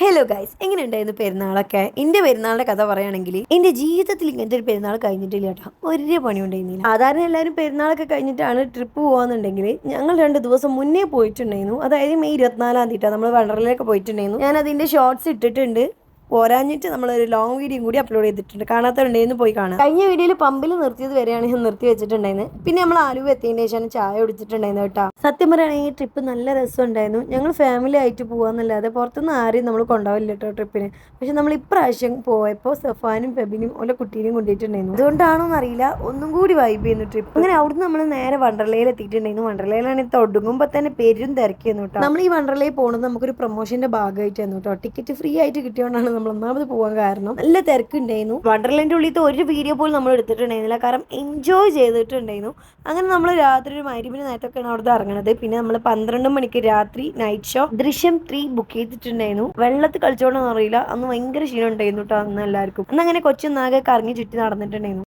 Hello guys, എങ്ങനെയുണ്ടായിരുന്നു പെരുന്നാളൊക്കെ? എൻ്റെ പെരുന്നാളിൻ്റെ കഥ പറയുകയാണെങ്കിൽ എൻ്റെ ജീവിതത്തിൽ ഇങ്ങനത്തെ ഒരു പെരുന്നാൾ കഴിഞ്ഞിട്ടില്ല കേട്ടോ. ഒരു പണി ഉണ്ടായിരുന്നില്ല. സാധാരണ എല്ലാവരും പെരുന്നാളൊക്കെ കഴിഞ്ഞിട്ടാണ് ട്രിപ്പ് പോകാന്നുണ്ടെങ്കിൽ ഞങ്ങൾ 2 ദിവസം മുന്നേ പോയിട്ടുണ്ടായിരുന്നു. അതായത് മെയ് 24-ാം തീയതി നമ്മൾ വണ്ടർലയിലൊക്കെ പോയിട്ടുണ്ടായിരുന്നു. ഞാൻ അതിൻ്റെ ഷോർട്സ് ഇട്ടിട്ടുണ്ട്. പോരാഞ്ഞിട്ട് നമ്മളൊരു ലോങ് വീഡിയോ കൂടി അപ്ലോഡ് ചെയ്തിട്ടുണ്ട്. കാണാത്തവരുണ്ടെന്ന് പോയി കാണാം. കഴിഞ്ഞ വീഡിയോയിൽ പമ്പിൽ നിർത്തിയത് വരെയാണ് ഞാൻ നിർത്തി വെച്ചിട്ടുണ്ടായിരുന്നു. പിന്നെ നമ്മൾ ആലുവ എത്തിയതിന് ശേഷം ചായ കുടിച്ചിട്ടുണ്ടായിരുന്നു കേട്ടോ. സത്യം പറയുകയാണെങ്കിൽ ട്രിപ്പ് നല്ല രസമുണ്ടായിരുന്നു. ഞങ്ങൾ ഫാമിലി ആയിട്ട് പോകാന്നല്ലാതെ പുറത്തുനിന്ന് ആരെയും നമ്മൾ കൊണ്ടുപോകില്ല കേട്ടോ ട്രിപ്പിന്. പക്ഷെ നമ്മൾ ഇപ്രാവശ്യം പോയപ്പോൾ സഫാനും ഫെബിനും ഓലെ കുട്ടീനെയും കൊണ്ടിട്ടുണ്ടായിരുന്നു. അതുകൊണ്ടാണോന്ന് അറിയില്ല, ഒന്നും കൂടി വൈബ് ചെയ്യുന്നു ട്രിപ്പ്. അങ്ങനെ അവിടുന്ന് നമ്മൾ നേരെ വണ്ടർലയിൽ എത്തിയിട്ടുണ്ടായിരുന്നു. വണ്ടർലയിലാണ് തുടങ്ങുമ്പോൾ തന്നെ പെരും തിരക്കിയിരുന്നു കേട്ടോ. നമ്മൾ ഈ വണ്ടർലയിൽ പോകുന്നത് നമുക്കൊരു പ്രൊമോഷന്റെ ഭാഗമായിട്ടായിരുന്നു കേട്ടോ. ടിക്കറ്റ് ഫ്രീ ആയിട്ട് കിട്ടിയോണ്ടാണ് നമ്മൾ ഒന്നാമത് പോകാൻ കാരണം. നല്ല തിരക്കുണ്ടായിരുന്നു. വണ്ടർലാൻഡിന്റെ ഉള്ളിലത്തെ ഒരു വീഡിയോ പോലും നമ്മൾ എടുത്തിട്ടുണ്ടായിരുന്നില്ല, കാരണം എൻജോയ് ചെയ്തിട്ടുണ്ടായിരുന്നു. അങ്ങനെ നമ്മൾ രാത്രി ഒരു മഗ്‌രിബിന് നേരത്തൊക്കെയാണ് അവിടുന്ന് ഇറങ്ങുന്നത്. പിന്നെ നമ്മൾ 12 മണിക്ക് രാത്രി നൈറ്റ് ഷോ ദൃശ്യം 3 ബുക്ക് ചെയ്തിട്ടുണ്ടായിരുന്നു. വെള്ളത്തിൽ കളിച്ചോണ്ടെന്ന് അറിയില്ല, അന്ന് ഭയങ്കര ക്ഷീണം ഉണ്ടായിരുന്നു കേട്ടോ അന്ന് എല്ലാവർക്കും. അന്ന് അങ്ങനെ കൊച്ചൊന്നാകെ കറങ്ങി ചുറ്റി നടന്നിട്ടുണ്ടായിരുന്നു.